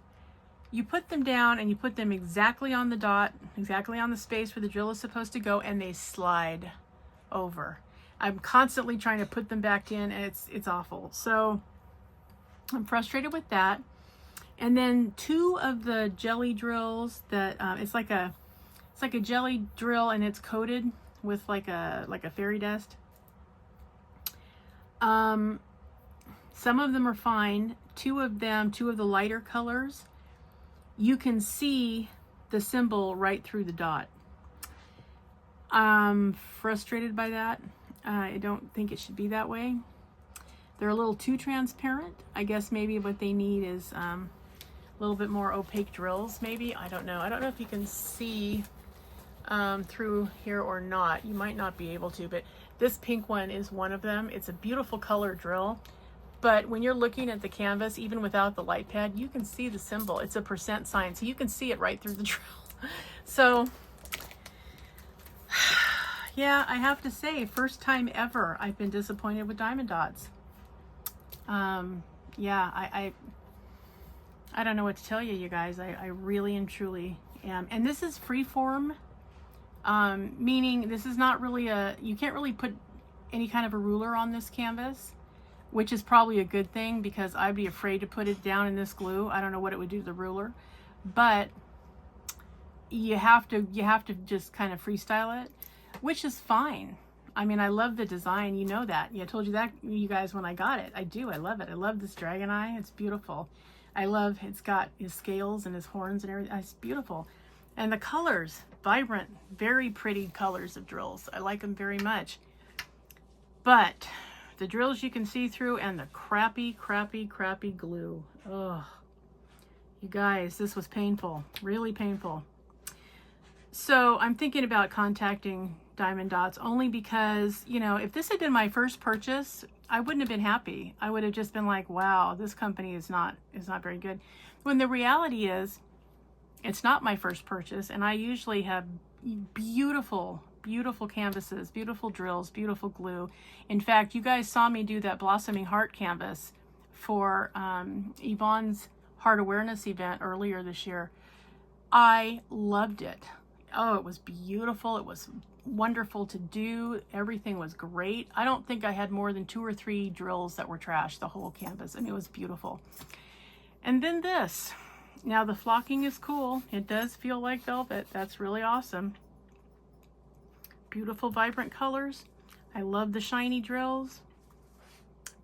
you put them down and you put them exactly on the dot, exactly on the space where the drill is supposed to go, and they slide over. I'm constantly trying to put them back in, and it's awful. So I'm frustrated with that. And then two of the jelly drills that it's like a jelly drill, and it's coated with like a fairy dust. Some of them are fine. Two of the lighter colors, you can see the symbol right through the dot. I'm frustrated by that. I don't think it should be that way. They're a little too transparent. I guess maybe what they need is a little bit more opaque drills, maybe. I don't know. I don't know if you can see through here or not. You might not be able to, but this pink one is one of them. It's a beautiful color drill, but when you're looking at the canvas, even without the light pad, you can see the symbol. It's a % sign, so you can see it right through the drill. So yeah, I have to say, first time ever I've been disappointed with Diamond Dots. Yeah, I don't know what to tell you, you guys. I really and truly am. And this is freeform, meaning this is not really you can't really put any kind of a ruler on this canvas, which is probably a good thing because I'd be afraid to put it down in this glue. I don't know what it would do to the ruler, but you have to just kind of freestyle it, which is fine. I mean, I love the design, you know that. Yeah, I told you that, you guys, when I got it. I do, I love it. I love this dragon eye, it's beautiful. I love, it's got his scales and his horns and everything, it's beautiful. And the colors, vibrant, very pretty colors of drills. I like them very much. But the drills you can see through, and the crappy glue. Oh, you guys, this was painful, really painful. So I'm thinking about contacting Diamond Dots, only because, you know, if this had been my first purchase, I wouldn't have been happy. I would have just been like, wow, this company is not very good. When the reality is, it's not my first purchase, and I usually have beautiful canvases, beautiful drills, beautiful glue. In fact, you guys saw me do that Blossoming Heart canvas for Yvonne's Heart Awareness event earlier this year. I loved it. Oh, it was beautiful. It was wonderful to do. Everything was great. I don't think I had more than 2 or 3 drills that were trashed, the whole canvas. I mean, it was beautiful. And then this. Now the flocking is cool. It does feel like velvet. That's really awesome. Beautiful, vibrant colors. I love the shiny drills.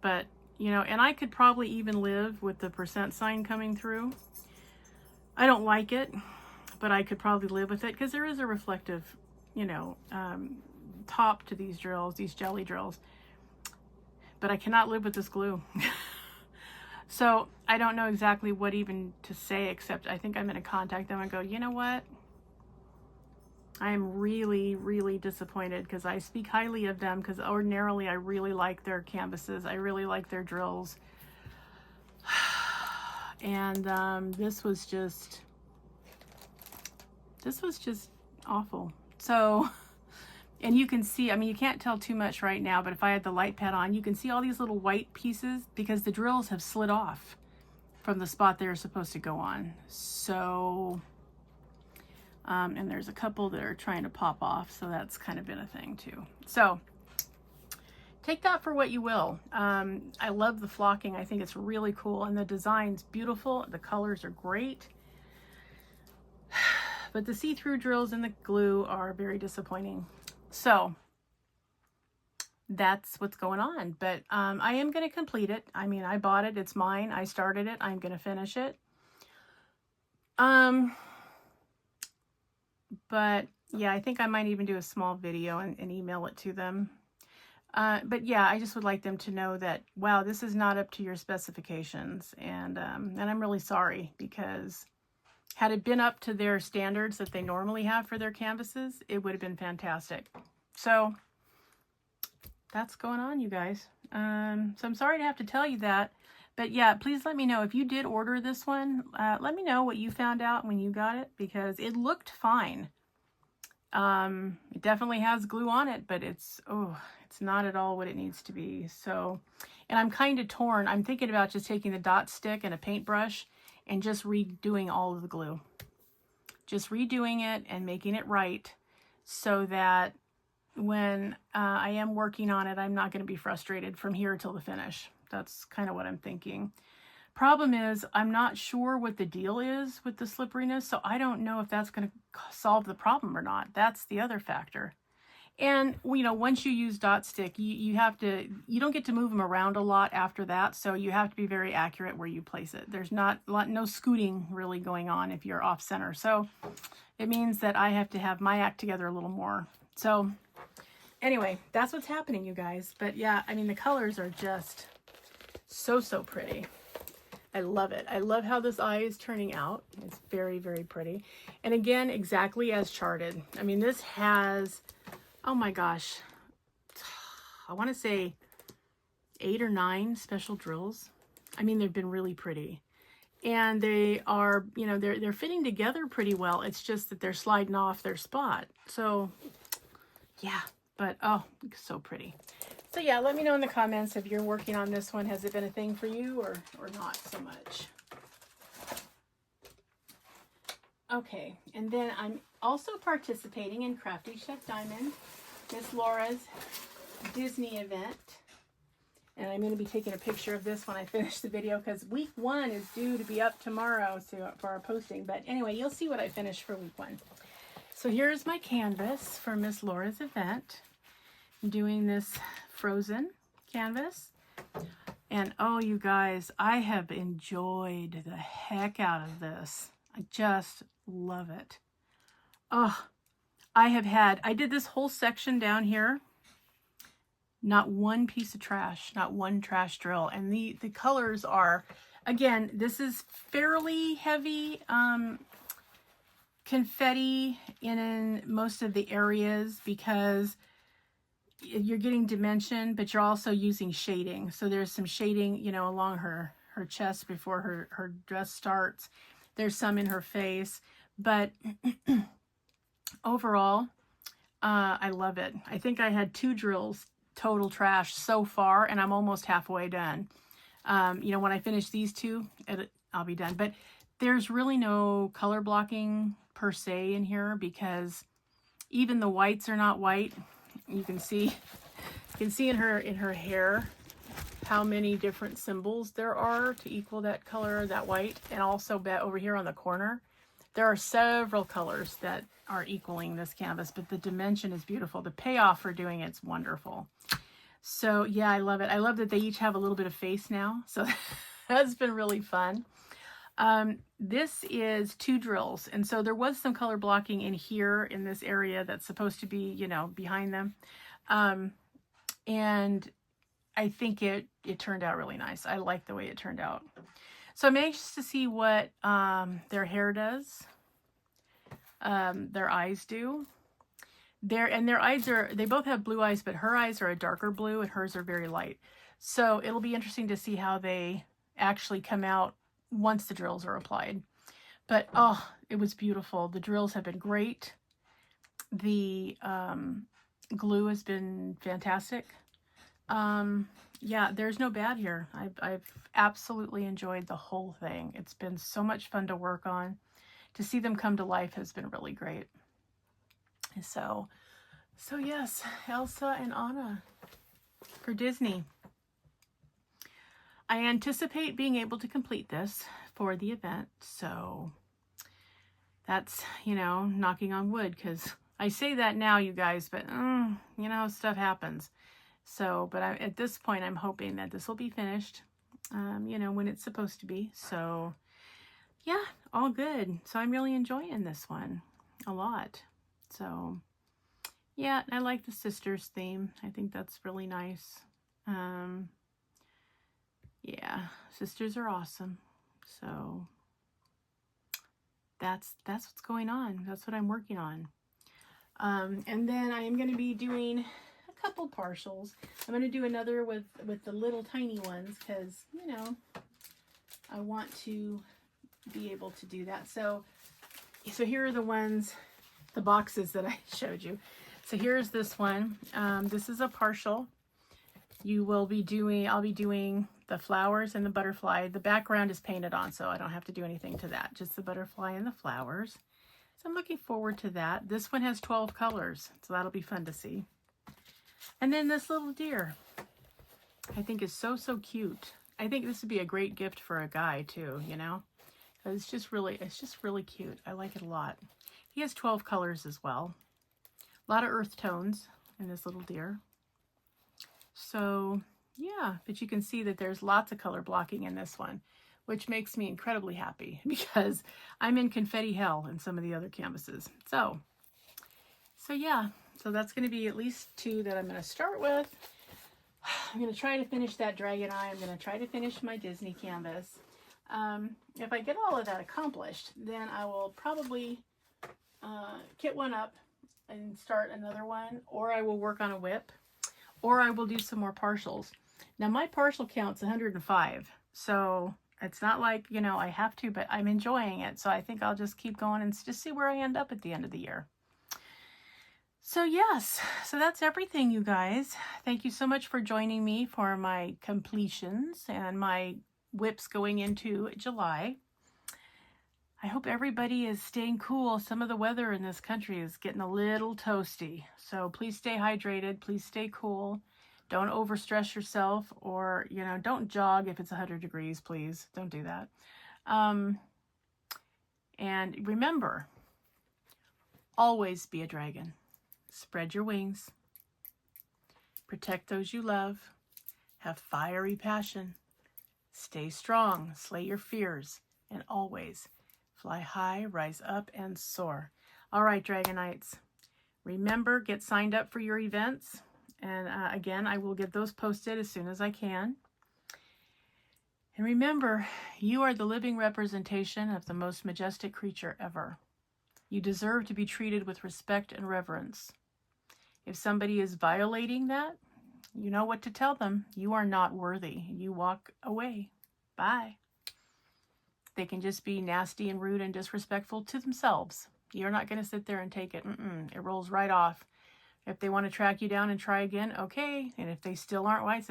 But, you know, and I could probably even live with the % sign coming through. I don't like it, but I could probably live with it because there is a reflective, you know, top to these drills, these jelly drills. But I cannot live with this glue. So I don't know exactly what even to say, except I think I'm going to contact them and go, you know what? I am really disappointed, because I speak highly of them, because ordinarily I really like their canvases. I really like their drills. And this was just awful. So, and you can see, I mean, you can't tell too much right now, but if I had the light pad on, you can see all these little white pieces because the drills have slid off from the spot they're supposed to go on. So, and there's a couple that are trying to pop off, so that's kind of been a thing too. So take that for what you will. I love the flocking. I think it's really cool, and the design's beautiful. The colors are great. But the see-through drills and the glue are very disappointing. So that's what's going on. But I am going to complete it. I mean, I bought it. It's mine. I started it. I'm going to finish it. But yeah, I think I might even do a small video and email it to them. But yeah, I just would like them to know that, wow, this is not up to your specifications. And I'm really sorry, because had it been up to their standards that they normally have for their canvases, it would have been fantastic. So that's going on, you guys. So I'm sorry to have to tell you that. But yeah, please let me know if you did order this one. Let me know what you found out when you got it, because it looked fine. It definitely has glue on it, but it's not at all what it needs to be. So, and I'm kind of torn. I'm thinking about just taking the dot stick and a paintbrush and just redoing all of the glue. Just redoing it and making it right, so that when I am working on it, I'm not going to be frustrated from here till the finish. That's kind of what I'm thinking. Problem is, I'm not sure what the deal is with the slipperiness, so I don't know if that's going to solve the problem or not. That's the other factor. And, you know, once you use dot stick, you don't get to move them around a lot after that, so you have to be very accurate where you place it. There's no scooting really going on if you're off center. So it means that I have to have my act together a little more. So anyway, that's what's happening, you guys. But yeah, I mean, the colors are just so pretty. I love it. I love how this eye is turning out. It's very pretty. And again, exactly as charted. I mean, this has, oh my gosh, I want to say 8 or 9 special drills. I mean, they've been really pretty. And they are, you know, they're fitting together pretty well. It's just that they're sliding off their spot. So yeah, but oh, so pretty. So yeah, let me know in the comments if you're working on this one. Has it been a thing for you or not so much? Okay, and then I'm also participating in Crafty Chef Diamond, Miss Laura's Disney event. And I'm going to be taking a picture of this when I finish the video, because week 1 is due to be up tomorrow for our posting. But anyway, you'll see what I finished for week 1. So here's my canvas for Miss Laura's event. I'm doing this frozen canvas. And oh, you guys, I have enjoyed the heck out of this. I just love it. Oh, I did this whole section down here. Not one piece of trash, not one trash drill. And the colors are, again, this is fairly heavy confetti in most of the areas, because you're getting dimension, but you're also using shading. So there's some shading, you know, along her chest before her dress starts. There's some in her face, but overall, I love it. I think I had 2 drills total trash so far, and I'm almost halfway done. You know, when I finish these 2, I'll be done. But there's really no color blocking per se in here, because even the whites are not white. You can see in her hair how many different symbols there are to equal that color, that white. And also over here on the corner, there are several colors that are equaling this canvas, but the dimension is beautiful. The payoff for doing it's wonderful. So yeah, I love it. I love that they each have a little bit of face now. So that's been really fun. This is 2 drills. And so there was some color blocking in here in this area that's supposed to be, you know, behind them. And I think it turned out really nice. I like the way it turned out. So I'm anxious to see what their hair does, their eyes do. Their eyes are, they both have blue eyes, but her eyes are a darker blue and hers are very light. So it'll be interesting to see how they actually come out once the drills are applied. But oh, it was beautiful. The drills have been great. The glue has been fantastic. Yeah, there's no bad here. I've absolutely enjoyed the whole thing. It's been so much fun to work on. To see them come to life has been really great. So yes, Elsa and Anna for Disney. I anticipate being able to complete this for the event. So that's, you know, knocking on wood, because I say that now, you guys, but you know, stuff happens. So, but at this point, I'm hoping that this will be finished, you know, when it's supposed to be. So yeah, all good. So I'm really enjoying this one a lot. So yeah, I like the sisters theme. I think that's really nice. Yeah, sisters are awesome. So that's what's going on. That's what I'm working on. And then I am going to be doing a couple partials. I'm going to do another with the little tiny ones, because, you know, I want to be able to do that. So here are the ones, the boxes that I showed you. So here's this one. This is a partial. I'll be doing the flowers and the butterfly. The background is painted on, so I don't have to do anything to that. Just the butterfly and the flowers. So I'm looking forward to that. This one has 12 colors, so that'll be fun to see. And then this little deer, I think is so cute. I think this would be a great gift for a guy too, you know? It's just really cute. I like it a lot. He has 12 colors as well. A lot of earth tones in this little deer. So yeah, but you can see that there's lots of color blocking in this one, which makes me incredibly happy, because I'm in confetti hell in some of the other canvases. So yeah, so that's going to be at least 2 that I'm going to start with. I'm going to try to finish that Dragonite. I'm going to try to finish my Disney canvas. If I get all of that accomplished, then I will probably kit one up and start another one, or I will work on a whip, or I will do some more partials. Now my partial count's 105, so it's not like, you know, I have to, but I'm enjoying it. So I think I'll just keep going and just see where I end up at the end of the year. So yes, so that's everything, you guys. Thank you so much for joining me for my completions and my whips going into July. I hope everybody is staying cool. Some of the weather in this country is getting a little toasty. So please stay hydrated. Please stay cool. Don't overstress yourself, or, you know, don't jog if it's 100 degrees, please. Don't do that. And remember, always be a dragon. Spread your wings. Protect those you love. Have fiery passion. Stay strong. Slay your fears. And always fly high, rise up, and soar. All right, Dragonites. Remember, get signed up for your events. And again, I will get those posted as soon as I can. And remember, you are the living representation of the most majestic creature ever. You deserve to be treated with respect and reverence. If somebody is violating that, you know what to tell them. You are not worthy. You walk away. Bye. They can just be nasty and rude and disrespectful to themselves. You're not going to sit there and take it. It rolls right off. If they want to track you down and try again, okay. And if they still aren't wise,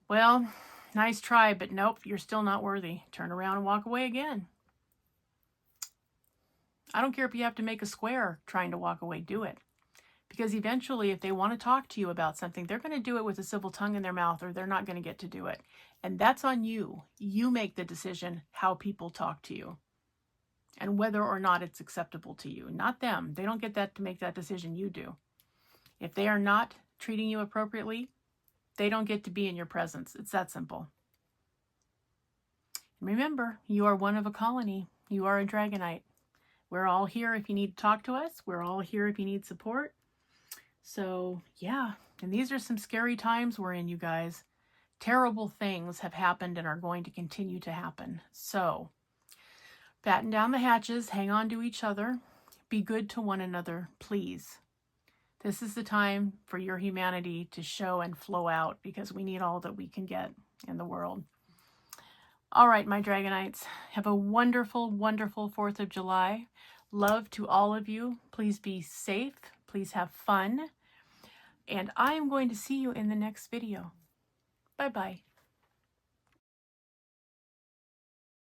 well, nice try, but nope, you're still not worthy. Turn around and walk away again. I don't care if you have to make a square trying to walk away. Do it. Because eventually, if they want to talk to you about something, they're going to do it with a civil tongue in their mouth, or they're not going to get to do it. And that's on you. You make the decision how people talk to you and whether or not it's acceptable to you. Not them. They don't get to make that decision. You do. If they are not treating you appropriately, they don't get to be in your presence. It's that simple. Remember, you are one of a colony. You are a Dragonite. We're all here if you need to talk to us. We're all here if you need support. So, yeah. And these are some scary times we're in, you guys. Terrible things have happened and are going to continue to happen. So, batten down the hatches. Hang on to each other. Be good to one another, please. This is the time for your humanity to show and flow out, because we need all that we can get in the world. All right, my Dragonites, have a wonderful, wonderful 4th of July. Love to all of you. Please be safe. Please have fun. And I am going to see you in the next video. Bye-bye.